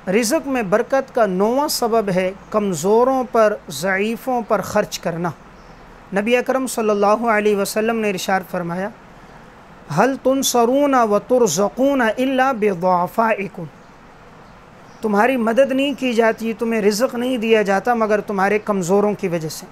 रिज़्क़ में बरकत का 9वां सबब है कमज़ोरों पर, ज़ईफ़ों पर ख़र्च करना। नबी अकरम सल्लल्लाहु अलैहि वसल्लम ने इरशाद फरमाया, हल तुनसरूना व तुरज़क़ूना इल्ला बिज़ुअफ़ाइकुम, तुम्हारी मदद नहीं की जाती, तुम्हें रिज़्क़ नहीं दिया जाता मगर तुम्हारे कमज़ोरों की वजह से।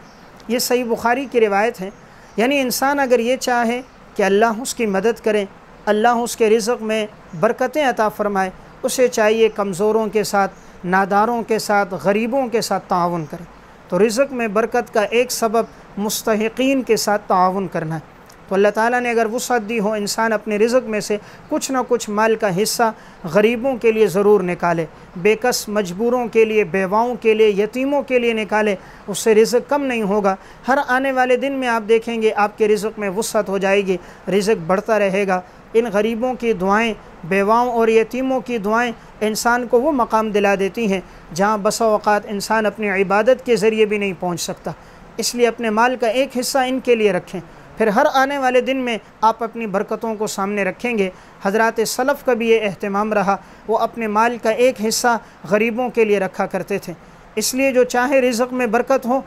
ये सही बुखारी की रिवायत है। यानी इंसान अगर ये चाहे कि अल्लाह उसकी मदद करे, अल्लाह उसके रिज़्क़ में बरकतें अता फ़रमाए, उसे चाहिए कमज़ोरों के साथ, नादारों के साथ, गरीबों के साथ ताउन करे। तो रिज़्क़ में बरकत का एक सबब मुस्तहिक़ीन के साथ ताउन करना है। तो अल्लाह ताला ने अगर वुसअत दी हो, इंसान अपने रिज़्क़ में से कुछ ना कुछ माल का हिस्सा गरीबों के लिए ज़रूर निकाले, बेकस मजबूरों के लिए, बेवाओं के लिए, यतीमों के लिए निकाले, उससे रिज़्क़ कम नहीं होगा। हर आने वाले दिन में आप देखेंगे आपके रिज़्क़ में वुसअत हो जाएगी, रिज़्क़ बढ़ता रहेगा। इन गरीबों की दुआएँ, बेवाओं और यतीमों की दुआएँ इंसान को वो मकाम दिला देती हैं जहाँ बसा औक़ात इंसान अपनी इबादत के ज़रिए भी नहीं पहुँच सकता। इसलिए अपने माल का एक हिस्सा इनके लिए रखें, फिर हर आने वाले दिन में आप अपनी बरकतों को सामने रखेंगे। हज़रात सलफ़ का भी ये एहतमाम रहा, वो अपने माल का एक हिस्सा गरीबों के लिए रखा करते थे। इसलिए जो चाहे रिज़्क़ में बरकत हो,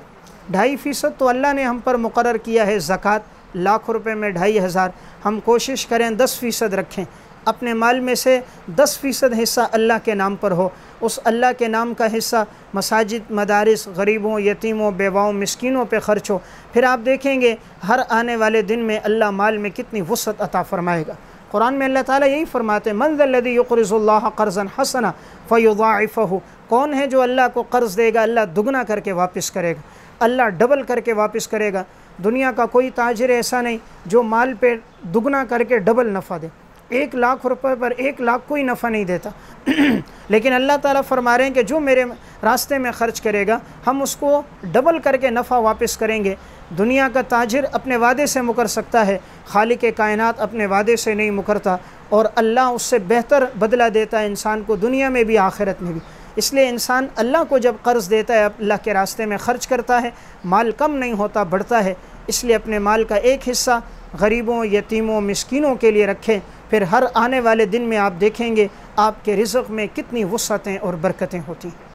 2.5% तो अल्लाह ने हम पर मुक़र्रर किया है ज़कात, लाख रुपए में 2,500, हम कोशिश करें 10% रखें। अपने माल में से 10% हिस्सा अल्लाह के नाम पर हो, उस अल्लाह के नाम का हिस्सा मसाजिद, मदारिस, गरीबों, यतीमों, बेवाओं, मिस्कीनों पे ख़र्च हो। फिर आप देखेंगे हर आने वाले दिन में अल्लाह माल में कितनी वुसअत अता फ़रमाएगा। कुरान में अल्लाह ताला यही फ़रमाते, मन ज़ल्लज़ी युक़रिज़ुल्लाह क़र्ज़न हसना फ़युज़ाइफ़हु, कौन है जो अल्लाह को कर्ज़ देगा, अल्लाह दुगना करके वापस करेगा, अल्लाह डबल करके वापस करेगा। दुनिया का कोई ताजिर ऐसा नहीं जो माल पे दुगना करके डबल नफ़ा दे। 1 लाख रुपए पर 1 लाख कोई नफ़ा नहीं देता लेकिन अल्लाह ताला फरमा रहे हैं कि जो मेरे रास्ते में ख़र्च करेगा हम उसको डबल करके नफ़ा वापस करेंगे। दुनिया का ताजिर अपने वादे से मुकर सकता है, खालिक कायनात अपने वादे से नहीं मुकरता, और अल्लाह उससे बेहतर बदला देता है इंसान को दुनिया में भी आखिरत में भी। इसलिए इंसान अल्लाह को जब कर्ज़ देता है, अल्लाह के रास्ते में ख़र्च करता है, माल कम नहीं होता, बढ़ता है। इसलिए अपने माल का एक हिस्सा गरीबों, यतीमों, मिस्कीनों के लिए रखें। फिर हर आने वाले दिन में आप देखेंगे आपके रिज़्क़ में कितनी वुसअतें और बरकतें होती हैं।